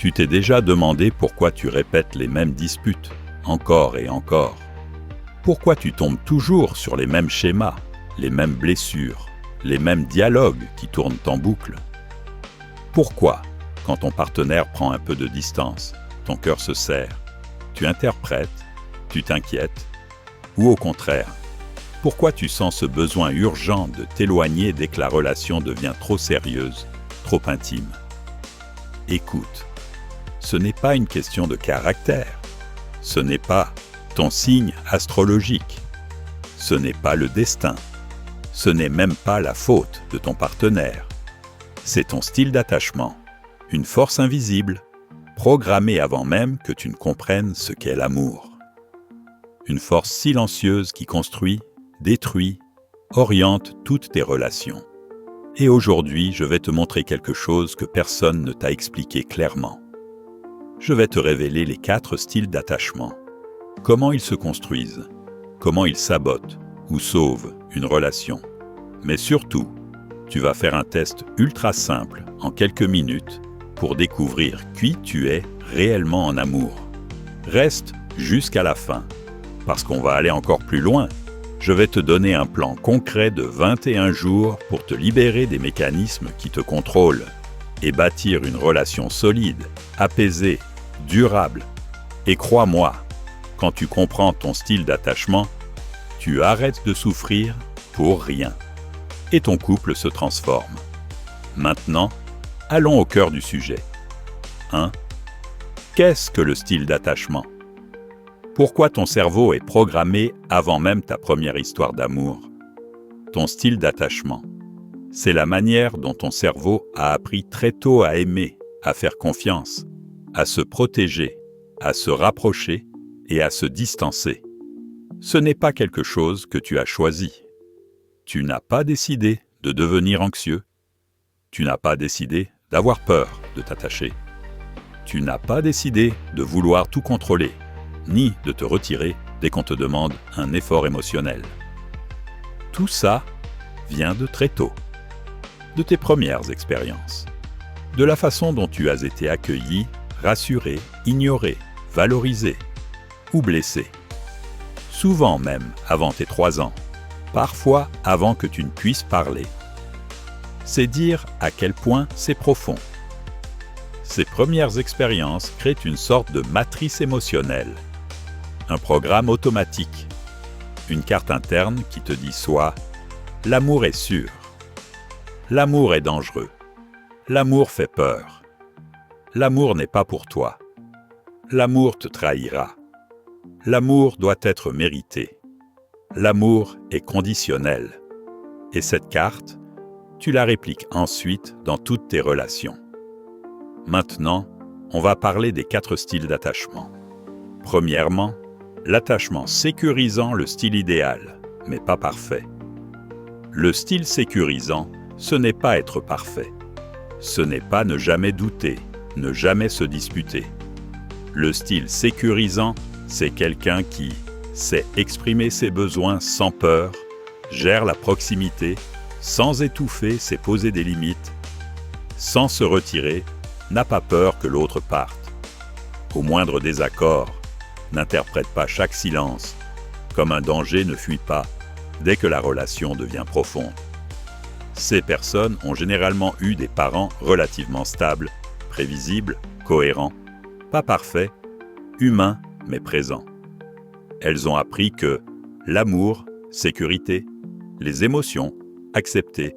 Tu t'es déjà demandé pourquoi tu répètes les mêmes disputes, encore et encore. Pourquoi tu tombes toujours sur les mêmes schémas, les mêmes blessures, les mêmes dialogues qui tournent en boucle? Pourquoi, quand ton partenaire prend un peu de distance, ton cœur se serre, tu interprètes, tu t'inquiètes? Ou au contraire, pourquoi tu sens ce besoin urgent de t'éloigner dès que la relation devient trop sérieuse, trop intime? Écoute, ce n'est pas une question de caractère, ce n'est pas ton signe astrologique, ce n'est pas le destin, ce n'est même pas la faute de ton partenaire. C'est ton style d'attachement, une force invisible, programmée avant même que tu ne comprennes ce qu'est l'amour. Une force silencieuse qui construit, détruit, oriente toutes tes relations. Et aujourd'hui, je vais te montrer quelque chose que personne ne t'a expliqué clairement. Je vais te révéler les 4 styles d'attachement. Comment ils se construisent, comment ils sabotent ou sauvent une relation. Mais surtout, tu vas faire un test ultra simple en quelques minutes pour découvrir qui tu es réellement en amour. Reste jusqu'à la fin, parce qu'on va aller encore plus loin. Je vais te donner un plan concret de 21 jours pour te libérer des mécanismes qui te contrôlent et bâtir une relation solide, apaisée, durable. Et crois-moi, quand tu comprends ton style d'attachement, tu arrêtes de souffrir pour rien. Et ton couple se transforme. Maintenant, allons au cœur du sujet. 1. Qu'est-ce que le style d'attachement? Pourquoi ton cerveau est programmé avant même ta première histoire d'amour? Ton style d'attachement, c'est la manière dont ton cerveau a appris très tôt à aimer, à faire confiance, à se protéger, à se rapprocher et à se distancer. Ce n'est pas quelque chose que tu as choisi. Tu n'as pas décidé de devenir anxieux. Tu n'as pas décidé d'avoir peur de t'attacher. Tu n'as pas décidé de vouloir tout contrôler, ni de te retirer dès qu'on te demande un effort émotionnel. Tout ça vient de très tôt, de tes premières expériences, de la façon dont tu as été accueilli, rassuré, ignoré, valorisé ou blessé. Souvent même avant tes 3 ans, parfois avant que tu ne puisses parler. C'est dire à quel point c'est profond. Ces premières expériences créent une sorte de matrice émotionnelle, un programme automatique, une carte interne qui te dit soit « l'amour est sûr »,« l'amour est dangereux »,« l'amour fait peur »,« l'amour n'est pas pour toi »,« l'amour te trahira »,« l'amour doit être mérité », l'amour est conditionnel. Et cette carte, tu la répliques ensuite dans toutes tes relations. Maintenant, on va parler des 4 styles d'attachement. Premièrement, l'attachement sécurisant le style idéal, mais pas parfait. Le style sécurisant, ce n'est pas être parfait. Ce n'est pas ne jamais douter, ne jamais se disputer. Le style sécurisant, c'est quelqu'un qui sait exprimer ses besoins sans peur, gère la proximité, sans étouffer, sait poser des limites, sans se retirer, n'a pas peur que l'autre parte. Au moindre désaccord, n'interprète pas chaque silence comme un danger ne fuit pas dès que la relation devient profonde. Ces personnes ont généralement eu des parents relativement stables, prévisibles, cohérents, pas parfaits, humains mais présents. Elles ont appris que l'amour, sécurité, les émotions, acceptées,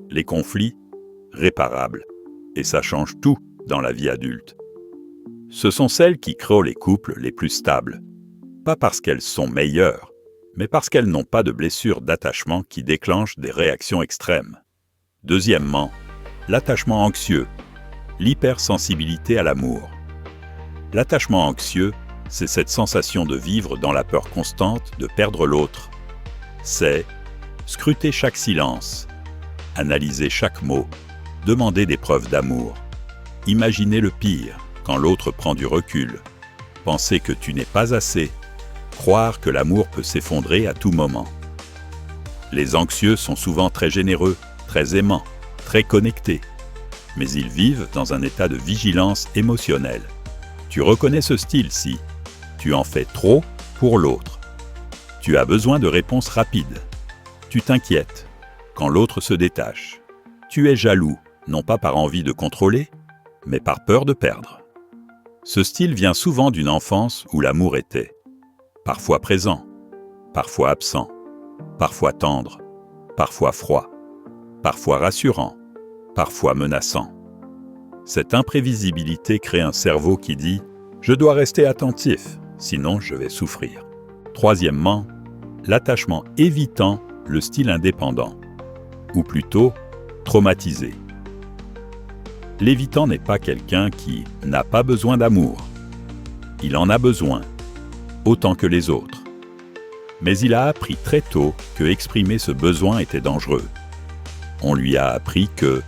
les conflits, réparables, et ça change tout dans la vie adulte. Ce sont celles qui créent les couples les plus stables, pas parce qu'elles sont meilleures, mais parce qu'elles n'ont pas de blessures d'attachement qui déclenchent des réactions extrêmes. Deuxièmement, l'attachement anxieux, l'hypersensibilité à l'amour. L'attachement anxieux, c'est cette sensation de vivre dans la peur constante de perdre l'autre. C'est scruter chaque silence, analyser chaque mot, demander des preuves d'amour, imaginer le pire quand l'autre prend du recul, penser que tu n'es pas assez, croire que l'amour peut s'effondrer à tout moment. Les anxieux sont souvent très généreux, très aimants, très connectés. mais ils vivent dans un état de vigilance émotionnelle. Tu reconnais ce style si tu en fais trop pour l'autre. Tu as besoin de réponses rapides. Tu t'inquiètes quand l'autre se détache. Tu es jaloux, non pas par envie de contrôler, mais par peur de perdre. Ce style vient souvent d'une enfance où l'amour était parfois présent, parfois absent, parfois tendre, parfois froid, parfois rassurant, parfois menaçant. Cette imprévisibilité crée un cerveau qui dit « Je dois rester attentif, sinon je vais souffrir ». Troisièmement, l'attachement évitant le style indépendant, ou plutôt traumatisé. L'évitant n'est pas quelqu'un qui n'a pas besoin d'amour. Il en a besoin, autant que les autres. Mais il a appris très tôt que exprimer ce besoin était dangereux. On lui a appris que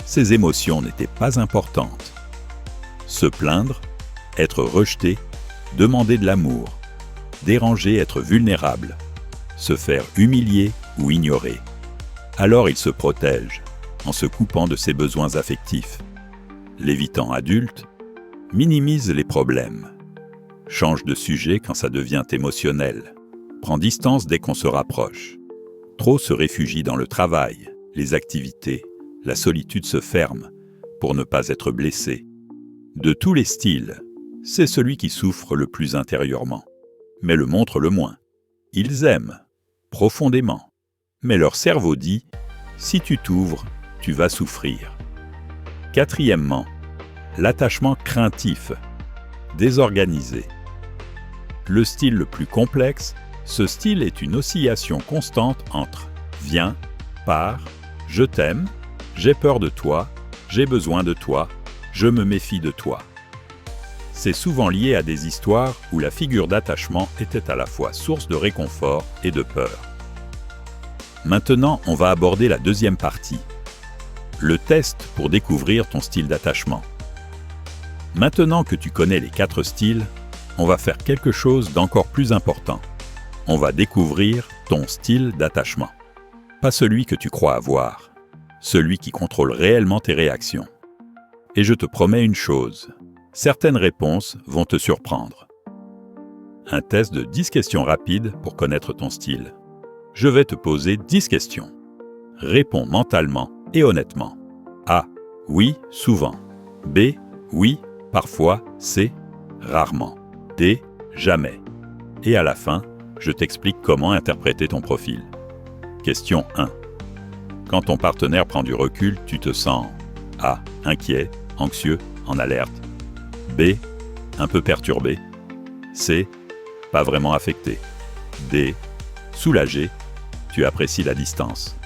ses émotions n'étaient pas importantes. Se plaindre, être rejeté, demander de l'amour, déranger, être vulnérable, se faire humilier ou ignorer. Alors il se protège en se coupant de ses besoins affectifs. L'évitant adulte minimise les problèmes, change de sujet quand ça devient émotionnel, prend distance dès qu'on se rapproche. Trop se réfugie dans le travail, les activités, la solitude se ferme pour ne pas être blessé. De tous les styles, c'est celui qui souffre le plus intérieurement, mais le montre le moins. Ils aiment, profondément, mais leur cerveau dit « si tu t'ouvres, tu vas souffrir ». Quatrièmement, l'attachement craintif, désorganisé. Le style le plus complexe, ce style est une oscillation constante entre « viens »,« pars »,« je t'aime »,« j'ai peur de toi »,« j'ai besoin de toi »,« je me méfie de toi ». C'est souvent lié à des histoires où la figure d'attachement était à la fois source de réconfort et de peur. Maintenant, on va aborder la deuxième partie. Le test pour découvrir ton style d'attachement. Maintenant que tu connais les 4 styles, on va faire quelque chose d'encore plus important. On va découvrir ton style d'attachement. Pas celui que tu crois avoir, celui qui contrôle réellement tes réactions. Et je te promets une chose, certaines réponses vont te surprendre. Un test de 10 questions rapides pour connaître ton style. Je vais te poser 10 questions. Réponds mentalement et honnêtement. A. Oui, souvent. B. Oui, parfois. C. Rarement. D. Jamais. Et à la fin, je t'explique comment interpréter ton profil. Question 1. Quand ton partenaire prend du recul, tu te sens A. Inquiet, anxieux, en alerte. B. Un peu perturbé. C. Pas vraiment affecté. D. Soulagé, tu apprécies la distance.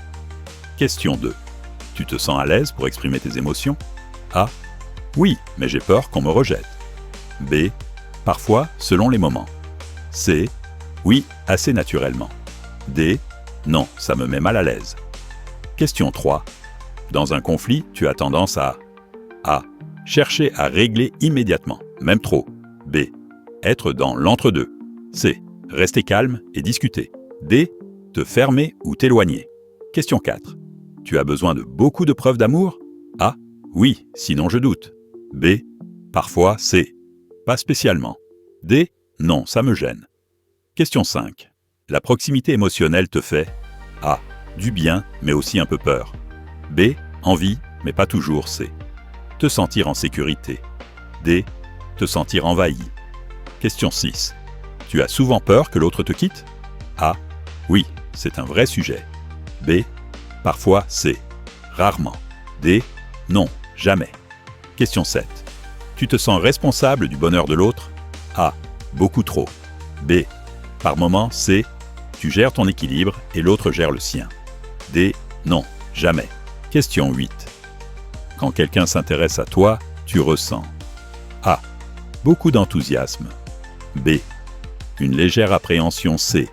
Question 2. Tu te sens à l'aise pour exprimer tes émotions? A. Oui, mais j'ai peur qu'on me rejette. B. Parfois, selon les moments. C. Oui, assez naturellement. D. Non, ça me met mal à l'aise. Question 3. Dans un conflit, tu as tendance à A. Chercher à régler immédiatement, même trop. B. Être dans l'entre-deux. C. Rester calme et discuter. D. Te fermer ou t'éloigner. Question 4. Tu as besoin de beaucoup de preuves d'amour? A. Oui, sinon je doute. B. Parfois, C. Pas spécialement. D. Non, ça me gêne. Question 5. La proximité émotionnelle te fait A. Du bien, mais aussi un peu peur. B. Envie, mais pas toujours. C. Te sentir en sécurité. D. Te sentir envahi. Question 6. Tu as souvent peur que l'autre te quitte? A. Oui, c'est un vrai sujet. B. Parfois, C. Rarement. D. Non, jamais. Question 7. Tu te sens responsable du bonheur de l'autre? A. Beaucoup trop. B. Par moments, C. Tu gères ton équilibre et l'autre gère le sien. D. Non, jamais. Question 8. Quand quelqu'un s'intéresse à toi, tu ressens A. Beaucoup d'enthousiasme. B. Une légère appréhension. C.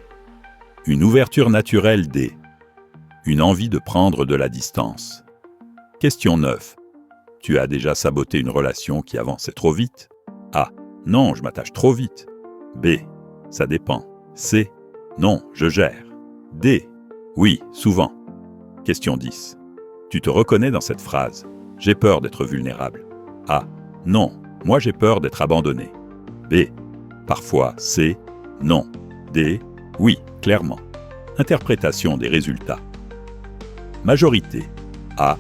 Une ouverture naturelle. D. Une envie de prendre de la distance. Question 9. Tu as déjà saboté une relation qui avançait trop vite? A. Non, je m'attache trop vite. B. Ça dépend. C. Non, je gère. D. Oui, souvent. Question 10. Tu te reconnais dans cette phrase. j'ai peur d'être vulnérable. A. Non, moi j'ai peur d'être abandonné. B. Parfois C. Non. D. Oui, clairement. Interprétation des résultats. Majorité. A.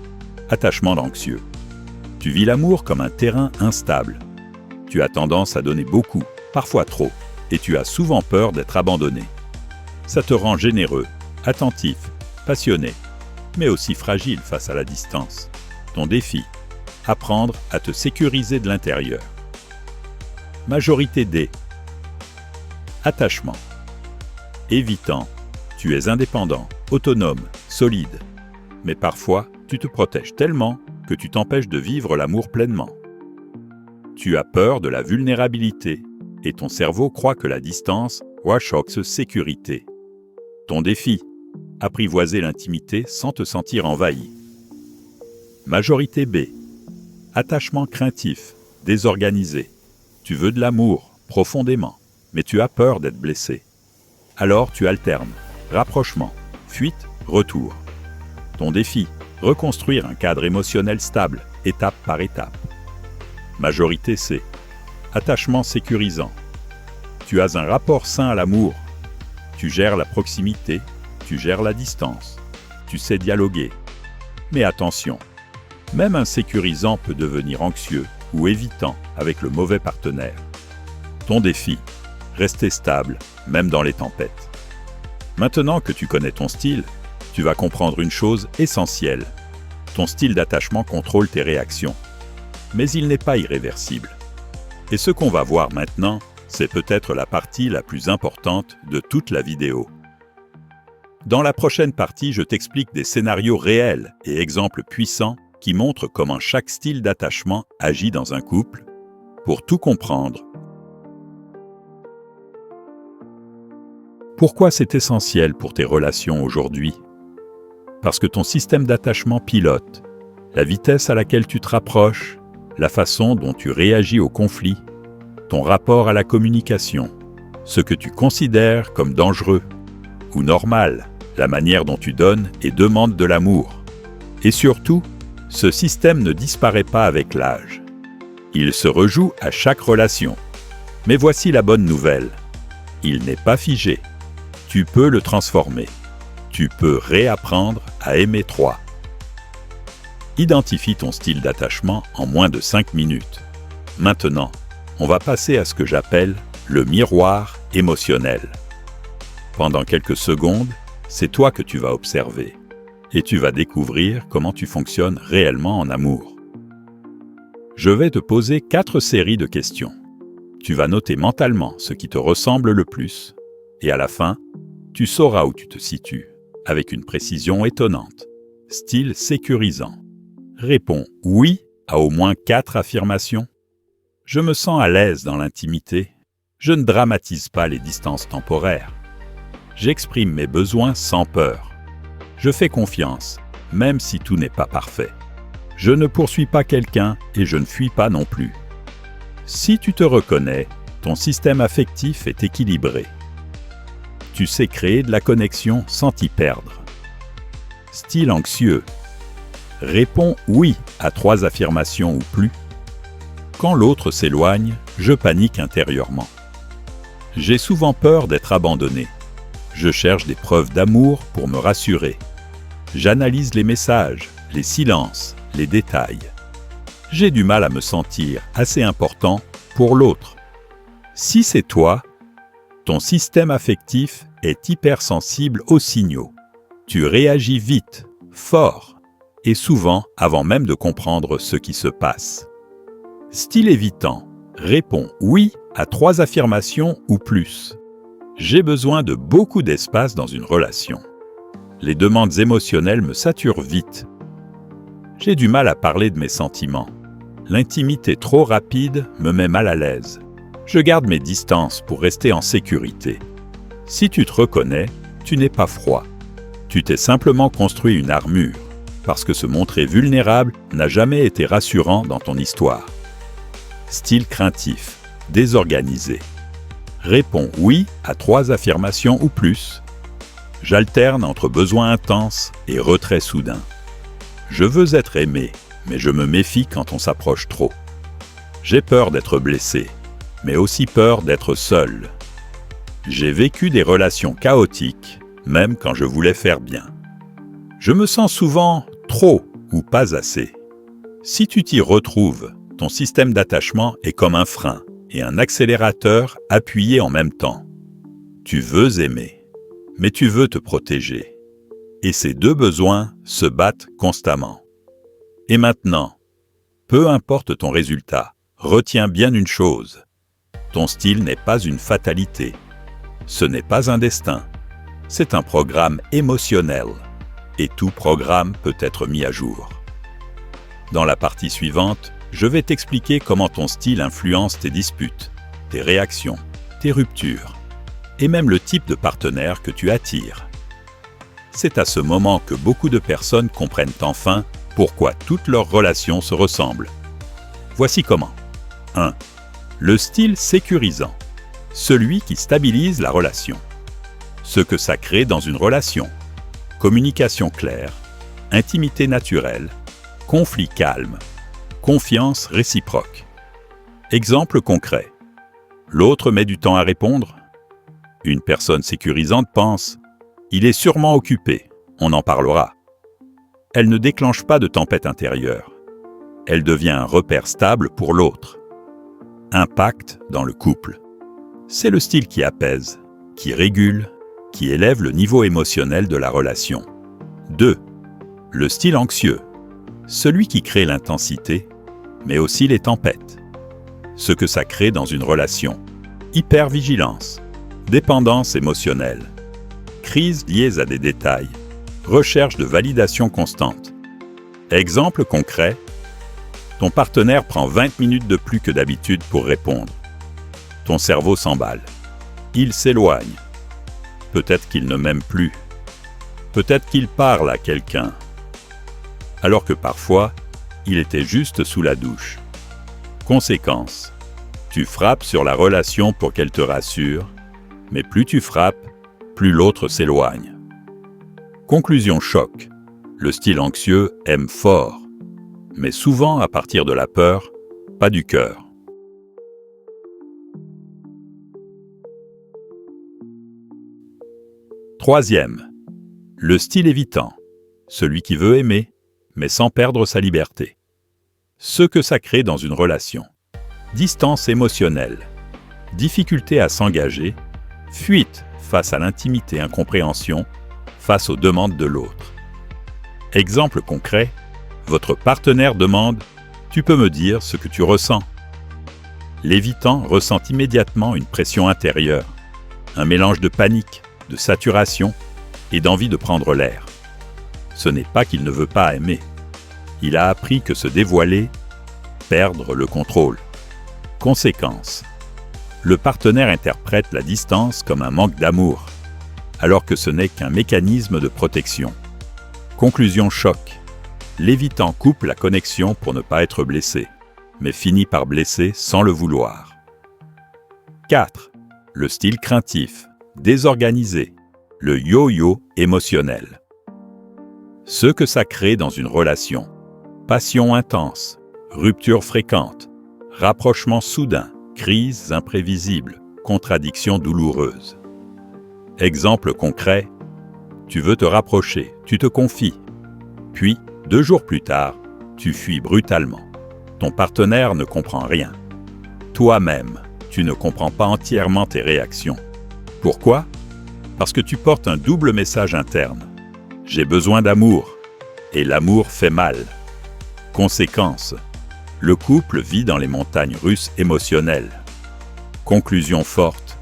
Attachement d'anxieux. Tu vis l'amour comme un terrain instable. Tu as tendance à donner beaucoup, parfois trop, et tu as souvent peur d'être abandonné. Ça te rend généreux, attentif, passionné, mais aussi fragile face à la distance. Ton défi, apprendre à te sécuriser de l'intérieur. Majorité D. Attachement. Évitant. Tu es indépendant, autonome, solide. Mais parfois, tu te protèges tellement que tu t'empêches de vivre l'amour pleinement. Tu as peur de la vulnérabilité et ton cerveau croit que la distance recherche sécurité. Ton défi, apprivoiser l'intimité sans te sentir envahi. Majorité B. Attachement craintif, désorganisé. Tu veux de l'amour, profondément, mais tu as peur d'être blessé. Alors tu alternes, rapprochement, fuite, retour. Ton défi, reconstruire un cadre émotionnel stable, étape par étape. Majorité C. Attachement sécurisant. Tu as un rapport sain à l'amour. Tu gères la proximité, tu gères la distance. Tu sais dialoguer. Mais attention, même un sécurisant peut devenir anxieux ou évitant avec le mauvais partenaire. Ton défi, rester stable, même dans les tempêtes. Maintenant que tu connais ton style, tu vas comprendre une chose essentielle. Ton style d'attachement contrôle tes réactions. Mais il n'est pas irréversible. Et ce qu'on va voir maintenant, c'est peut-être la partie la plus importante de toute la vidéo. Dans la prochaine partie, je t'explique des scénarios réels et exemples puissants qui montrent comment chaque style d'attachement agit dans un couple. Pour tout comprendre, pourquoi c'est essentiel pour tes relations aujourd'hui? Parce que ton système d'attachement pilote la vitesse à laquelle tu te rapproches, la façon dont tu réagis au conflit, ton rapport à la communication, ce que tu considères comme dangereux ou normal, la manière dont tu donnes et demandes de l'amour. Et surtout, ce système ne disparaît pas avec l'âge. Il se rejoue à chaque relation. Mais voici la bonne nouvelle. Il n'est pas figé. Tu peux le transformer. Tu peux réapprendre à aimer 3. Identifie ton style d'attachement en moins de 5 minutes. Maintenant, on va passer à ce que j'appelle le miroir émotionnel. Pendant quelques secondes, c'est toi que tu vas observer et tu vas découvrir comment tu fonctionnes réellement en amour. Je vais te poser 4 séries de questions. Tu vas noter mentalement ce qui te ressemble le plus et à la fin, tu sauras où tu te situes avec une précision étonnante. Style sécurisant. Réponds oui à au moins 4 affirmations. Je me sens à l'aise dans l'intimité. Je ne dramatise pas les distances temporaires. J'exprime mes besoins sans peur. Je fais confiance, même si tout n'est pas parfait. Je ne poursuis pas quelqu'un et je ne fuis pas non plus. Si tu te reconnais, ton système affectif est équilibré. Tu sais créer de la connexion sans t'y perdre. Style anxieux. Réponds oui à 3 affirmations ou plus. Quand l'autre s'éloigne, je panique intérieurement. J'ai souvent peur d'être abandonné. Je cherche des preuves d'amour pour me rassurer. J'analyse les messages, les silences, les détails. J'ai du mal à me sentir assez important pour l'autre. Si c'est toi, ton système affectif est hypersensible aux signaux. Tu réagis vite, fort, et souvent avant même de comprendre ce qui se passe. Style évitant. Réponds oui à 3 affirmations ou plus. J'ai besoin de beaucoup d'espace dans une relation. Les demandes émotionnelles me saturent vite. J'ai du mal à parler de mes sentiments. L'intimité trop rapide me met mal à l'aise. Je garde mes distances pour rester en sécurité. Si tu te reconnais, tu n'es pas froid. Tu t'es simplement construit une armure, parce que se montrer vulnérable n'a jamais été rassurant dans ton histoire. Style craintif, désorganisé. Réponds oui à 3 affirmations ou plus. J'alterne entre besoin intense et retrait soudain. Je veux être aimé, mais je me méfie quand on s'approche trop. J'ai peur d'être blessé, mais aussi peur d'être seul. J'ai vécu des relations chaotiques, même quand je voulais faire bien. Je me sens souvent trop ou pas assez. Si tu t'y retrouves, ton système d'attachement est comme un frein et un accélérateur appuyé en même temps. Tu veux aimer, mais tu veux te protéger. Et ces deux besoins se battent constamment. Et maintenant, peu importe ton résultat, retiens bien une chose. Ton style n'est pas une fatalité. Ce n'est pas un destin. C'est un programme émotionnel. Et tout programme peut être mis à jour. Dans la partie suivante, je vais t'expliquer comment ton style influence tes disputes, tes réactions, tes ruptures, et même le type de partenaire que tu attires. C'est à ce moment que beaucoup de personnes comprennent enfin pourquoi toutes leurs relations se ressemblent. Voici comment. 1. Le style sécurisant. Celui qui stabilise la relation. Ce que ça crée dans une relation. Communication claire, intimité naturelle, conflit calme, confiance réciproque. Exemple concret. L'autre met du temps à répondre. Une personne sécurisante pense « Il est sûrement occupé, on en parlera ». Elle ne déclenche pas de tempête intérieure. Elle devient un repère stable pour l'autre. Impact dans le couple. C'est le style qui apaise, qui régule, qui élève le niveau émotionnel de la relation. 2. Le style anxieux. Celui qui crée l'intensité, mais aussi les tempêtes. Ce que ça crée dans une relation. Hypervigilance, dépendance émotionnelle, crises liées à des détails, recherche de validation constante. Exemple concret, ton partenaire prend 20 minutes de plus que d'habitude pour répondre. Ton cerveau s'emballe. Il s'éloigne. Peut-être qu'il ne m'aime plus. Peut-être qu'il parle à quelqu'un. Alors que parfois, il était juste sous la douche. Conséquence, tu frappes sur la relation pour qu'elle te rassure, mais plus tu frappes, plus l'autre s'éloigne. Conclusion choc. Le style anxieux aime fort, mais souvent à partir de la peur, pas du cœur. Troisième, le style évitant. Celui qui veut aimer, mais sans perdre sa liberté. Ce que ça crée dans une relation. Distance émotionnelle, difficulté à s'engager, fuite face à l'intimité, incompréhension, face aux demandes de l'autre. Exemple concret, votre partenaire demande « Tu peux me dire ce que tu ressens ?» L'évitant ressent immédiatement une pression intérieure, un mélange de panique, de saturation et d'envie de prendre l'air. Ce n'est pas qu'il ne veut pas aimer. Il a appris que se dévoiler, perdre le contrôle. Conséquence. Le partenaire interprète la distance comme un manque d'amour, alors que ce n'est qu'un mécanisme de protection. Conclusion choc. L'évitant coupe la connexion pour ne pas être blessé, mais finit par blesser sans le vouloir. 4. Le style craintif, désorganisé, le yo-yo émotionnel. Ce que ça crée dans une relation. Passion intense, rupture fréquente, rapprochement soudain, crises imprévisibles, contradictions douloureuses. Exemple concret, tu veux te rapprocher, tu te confies. Puis, 2 jours plus tard, tu fuis brutalement. Ton partenaire ne comprend rien. Toi-même, tu ne comprends pas entièrement tes réactions. Pourquoi ? Parce que tu portes un double message interne. J'ai besoin d'amour, et l'amour fait mal. Conséquence, le couple vit dans les montagnes russes émotionnelles. Conclusion forte,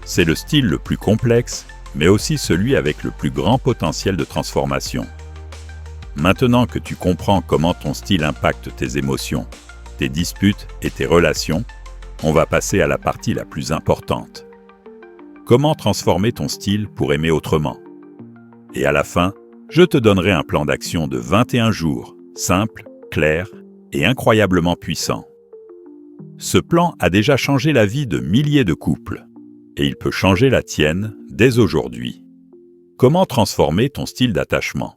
c'est le style le plus complexe, mais aussi celui avec le plus grand potentiel de transformation. Maintenant que tu comprends comment ton style impacte tes émotions, tes disputes et tes relations, on va passer à la partie la plus importante. Comment transformer ton style pour aimer autrement ? Et à la fin, je te donnerai un plan d'action de 21 jours, simple, clair et incroyablement puissant. Ce plan a déjà changé la vie de milliers de couples, et il peut changer la tienne dès aujourd'hui. Comment transformer ton style d'attachement ?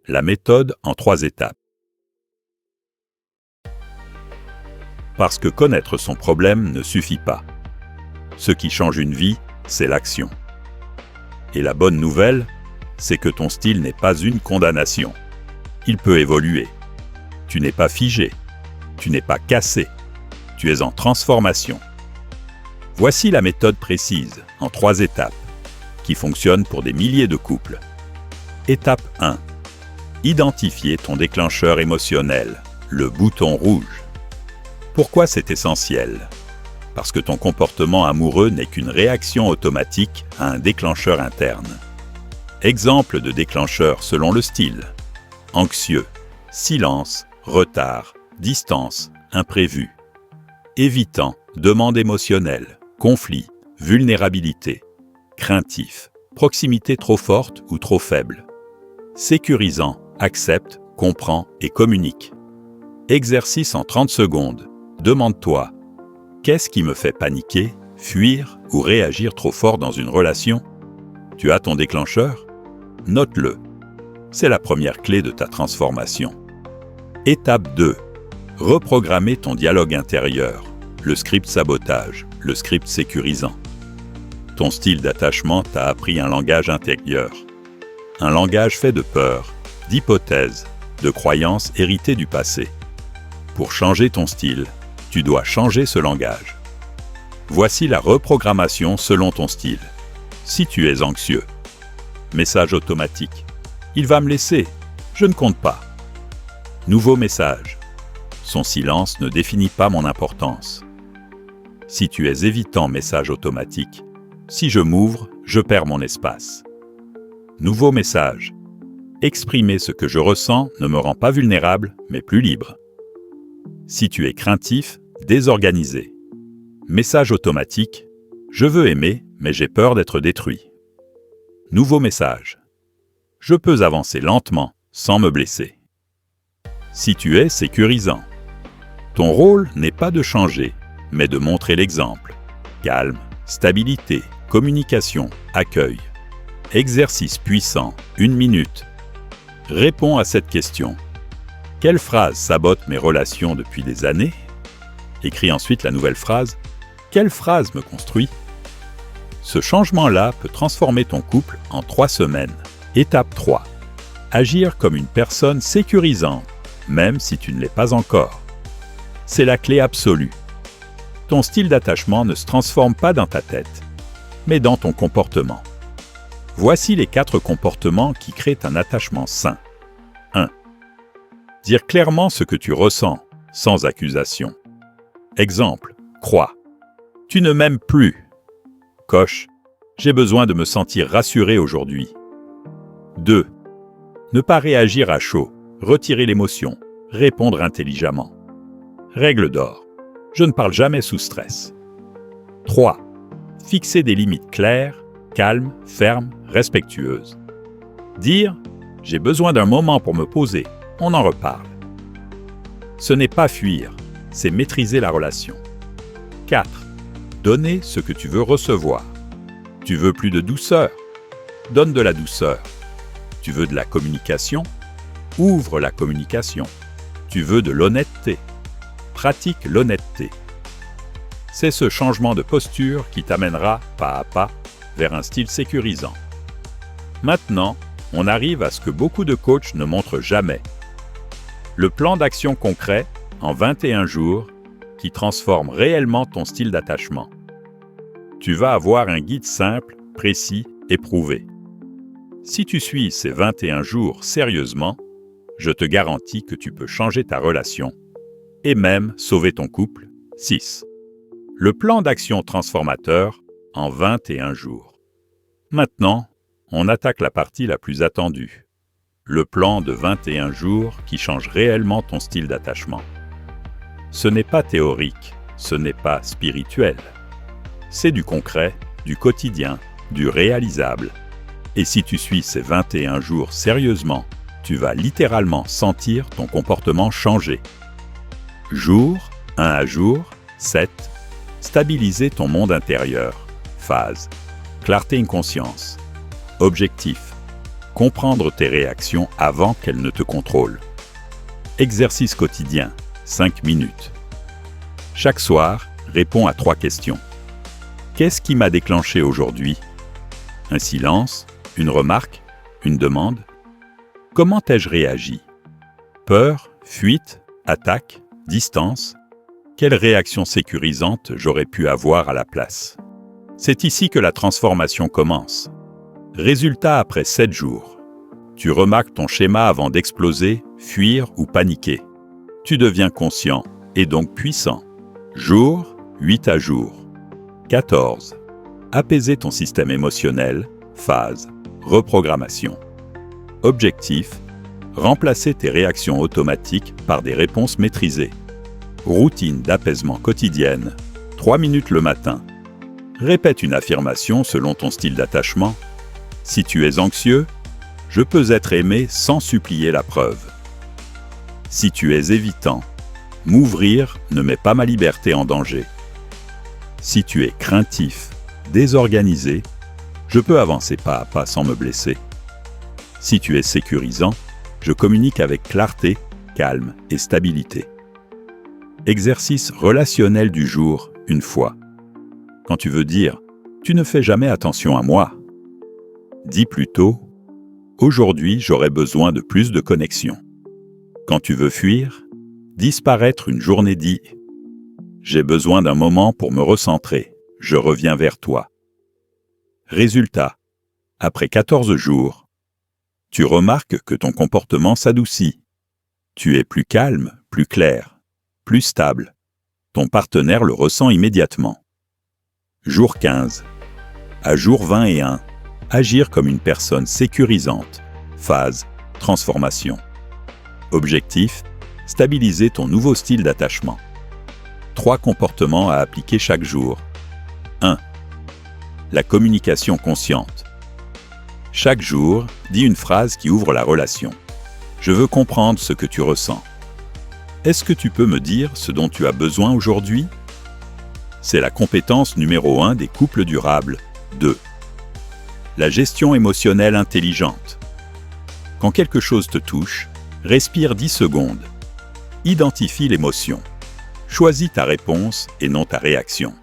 La méthode en 3 étapes. Parce que connaître son problème ne suffit pas. Ce qui change une vie, c'est l'action. Et la bonne nouvelle, c'est que ton style n'est pas une condamnation. Il peut évoluer. Tu n'es pas figé. Tu n'es pas cassé. Tu es en transformation. Voici la méthode précise, en 3 étapes, qui fonctionne pour des milliers de couples. Étape 1. Identifier ton déclencheur émotionnel, le bouton rouge. Pourquoi c'est essentiel ? Parce que ton comportement amoureux n'est qu'une réaction automatique à un déclencheur interne. Exemple de déclencheur selon le style. Anxieux, silence, retard, distance, imprévu. Évitant, demande émotionnelle, conflit, vulnérabilité. Craintif, proximité trop forte ou trop faible. Sécurisant, accepte, comprend et communique. Exercice en 30 secondes. Demande-toi, qu'est-ce qui me fait paniquer, fuir ou réagir trop fort dans une relation ? Tu as ton déclencheur ? Note-le. C'est la première clé de ta transformation. Étape 2. Reprogrammer ton dialogue intérieur, le script sabotage, le script sécurisant. Ton style d'attachement t'a appris un langage intérieur. Un langage fait de peur, d'hypothèses, de croyances héritées du passé. Pour changer ton style, tu dois changer ce langage. Voici la reprogrammation selon ton style. Si tu es anxieux, message automatique. Il va me laisser, je ne compte pas. Nouveau message. Son silence ne définit pas mon importance. Si tu es évitant, message automatique. Si je m'ouvre, je perds mon espace. Nouveau message. Exprimer ce que je ressens ne me rend pas vulnérable, mais plus libre. Si tu es craintif, désorganisé. Message automatique. Je veux aimer, mais j'ai peur d'être détruit. Nouveau message. Je peux avancer lentement, sans me blesser. Si tu es sécurisant. Ton rôle n'est pas de changer, mais de montrer l'exemple. Calme, stabilité, communication, accueil. Exercice puissant, 1 minute. Réponds à cette question. Quelle phrase sabote mes relations depuis des années ? Écris ensuite la nouvelle phrase. Quelle phrase me construit ? Ce changement-là peut transformer ton couple en 3 semaines. Étape 3. Agir comme une personne sécurisante, même si tu ne l'es pas encore. C'est la clé absolue. Ton style d'attachement ne se transforme pas dans ta tête, mais dans ton comportement. Voici les 4 comportements qui créent un attachement sain. 1. Dire clairement ce que tu ressens, sans accusation. Exemple, crois. Tu ne m'aimes plus. Coche. J'ai besoin de me sentir rassuré aujourd'hui. 2. Ne pas réagir à chaud, retirer l'émotion, répondre intelligemment. Règle d'or. Je ne parle jamais sous stress. 3. Fixer des limites claires, calmes, fermes, respectueuses. Dire « J'ai besoin d'un moment pour me poser, on en reparle ». Ce n'est pas fuir, c'est maîtriser la relation. 4. Donner ce que tu veux recevoir. Tu veux plus de douceur? Donne de la douceur. Tu veux de la communication? Ouvre la communication. Tu veux de l'honnêteté? Pratique l'honnêteté. C'est ce changement de posture qui t'amènera pas à pas vers un style sécurisant. Maintenant, on arrive à ce que beaucoup de coachs ne montrent jamais. Le plan d'action concret, en 21 jours, qui transforme réellement ton style d'attachement. Tu vas avoir un guide simple, précis, éprouvé. Si tu suis ces 21 jours sérieusement, je te garantis que tu peux changer ta relation et même sauver ton couple. 6. Le plan d'action transformateur en 21 jours. Maintenant, on attaque la partie la plus attendue. Le plan de 21 jours qui change réellement ton style d'attachement. Ce n'est pas théorique, ce n'est pas spirituel. C'est du concret, du quotidien, du réalisable. Et si tu suis ces 21 jours sérieusement, tu vas littéralement sentir ton comportement changer. Jour 1 à jour 7. Stabiliser ton monde intérieur. Phase. Clarté inconscience. Objectif. Comprendre tes réactions avant qu'elles ne te contrôlent. Exercice quotidien. 5 minutes. Chaque soir, réponds à 3 questions. Qu'est-ce qui m'a déclenché aujourd'hui ? Un silence, une remarque, une demande ? Comment ai-je réagi ? Peur, fuite, attaque, distance ? Quelle réaction sécurisante j'aurais pu avoir à la place ? C'est ici que la transformation commence. Résultat après 7 jours. Tu remarques ton schéma avant d'exploser, fuir ou paniquer. Tu deviens conscient et donc puissant. Jour, 8 à jour. 14. Apaiser ton système émotionnel, phase, reprogrammation. Objectif, remplacer tes réactions automatiques par des réponses maîtrisées. Routine d'apaisement quotidienne, 3 minutes le matin. Répète une affirmation selon ton style d'attachement. Si tu es anxieux, je peux être aimé sans supplier la preuve. Si tu es évitant, m'ouvrir ne met pas ma liberté en danger. Si tu es craintif, désorganisé, je peux avancer pas à pas sans me blesser. Si tu es sécurisant, je communique avec clarté, calme et stabilité. Exercice relationnel du jour, une fois. Quand tu veux dire « tu ne fais jamais attention à moi », dis plutôt « aujourd'hui j'aurais besoin de plus de connexion ». Quand tu veux fuir, disparaître une journée dit « j'ai besoin d'un moment pour me recentrer, je reviens vers toi ». Résultat, après 14 jours, tu remarques que ton comportement s'adoucit. Tu es plus calme, plus clair, plus stable. Ton partenaire le ressent immédiatement. Jour 15. À jour 21. Agir comme une personne sécurisante. Phase, transformation. Objectif, stabiliser ton nouveau style d'attachement. 3 comportements à appliquer chaque jour. 1. La communication consciente. Chaque jour, dis une phrase qui ouvre la relation. Je veux comprendre ce que tu ressens. Est-ce que tu peux me dire ce dont tu as besoin aujourd'hui ? C'est la compétence numéro 1 des couples durables. 2. La gestion émotionnelle intelligente. Quand quelque chose te touche, respire 10 secondes. Identifie l'émotion. Choisis ta réponse et non ta réaction.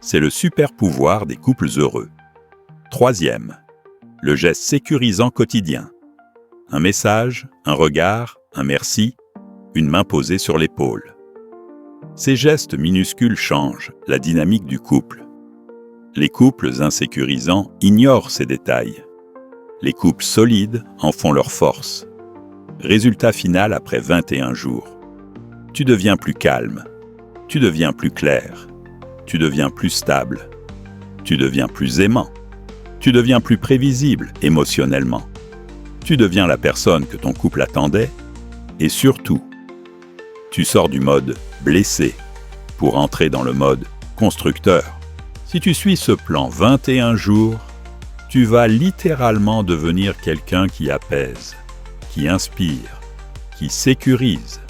C'est le super pouvoir des couples heureux. 3e. Le geste sécurisant quotidien. Un message, un regard, un merci, une main posée sur l'épaule. Ces gestes minuscules changent la dynamique du couple. Les couples insécurisants ignorent ces détails. Les couples solides en font leur force. Résultat final après 21 jours. Tu deviens plus calme. Tu deviens plus clair. Tu deviens plus stable. Tu deviens plus aimant. Tu deviens plus prévisible émotionnellement. Tu deviens la personne que ton couple attendait. Et surtout, tu sors du mode blessé pour entrer dans le mode constructeur. Si tu suis ce plan 21 jours, tu vas littéralement devenir quelqu'un qui apaise, qui inspire, qui sécurise.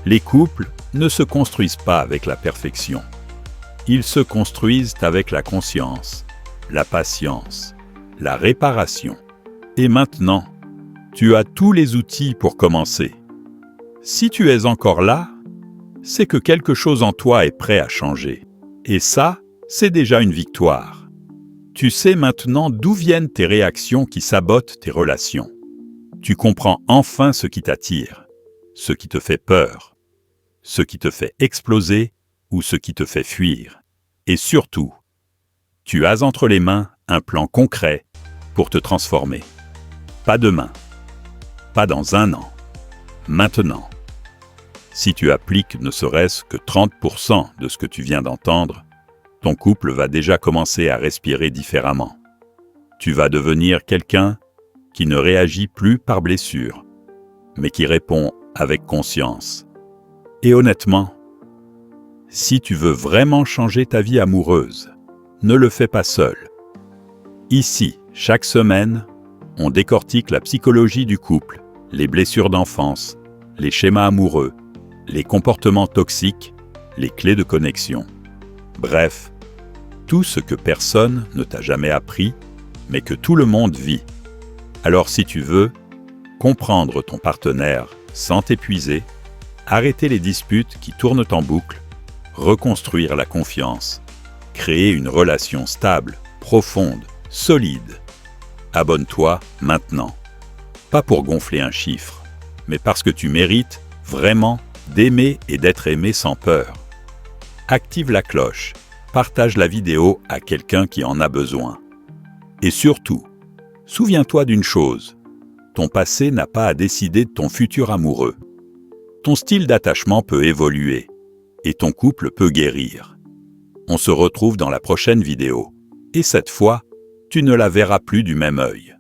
Les couples ne se construisent pas avec la perfection. Ils se construisent avec la conscience, la patience, la réparation. Et maintenant, tu as tous les outils pour commencer. Si tu es encore là, c'est que quelque chose en toi est prêt à changer. Et ça, c'est déjà une victoire. Tu sais maintenant d'où viennent tes réactions qui sabotent tes relations. Tu comprends enfin ce qui t'attire, ce qui te fait peur, ce qui te fait exploser ou ce qui te fait fuir. Et surtout, tu as entre les mains un plan concret pour te transformer. Pas demain, pas dans 1 an, maintenant. Si tu appliques ne serait-ce que 30% de ce que tu viens d'entendre, ton couple va déjà commencer à respirer différemment. Tu vas devenir quelqu'un qui ne réagit plus par blessure, mais qui répond avec conscience. Et honnêtement, si tu veux vraiment changer ta vie amoureuse, ne le fais pas seul. Ici, chaque semaine, on décortique la psychologie du couple, les blessures d'enfance, les schémas amoureux, les comportements toxiques, les clés de connexion. Bref, tout ce que personne ne t'a jamais appris, mais que tout le monde vit. Alors si tu veux comprendre ton partenaire sans t'épuiser, arrêter les disputes qui tournent en boucle, reconstruire la confiance, créer une relation stable, profonde, solide. Abonne-toi maintenant. Pas pour gonfler un chiffre, mais parce que tu mérites vraiment d'aimer et d'être aimé sans peur. Active la cloche, partage la vidéo à quelqu'un qui en a besoin. Et surtout, souviens-toi d'une chose, ton passé n'a pas à décider de ton futur amoureux. Ton style d'attachement peut évoluer et ton couple peut guérir. On se retrouve dans la prochaine vidéo. Et cette fois, tu ne la verras plus du même œil.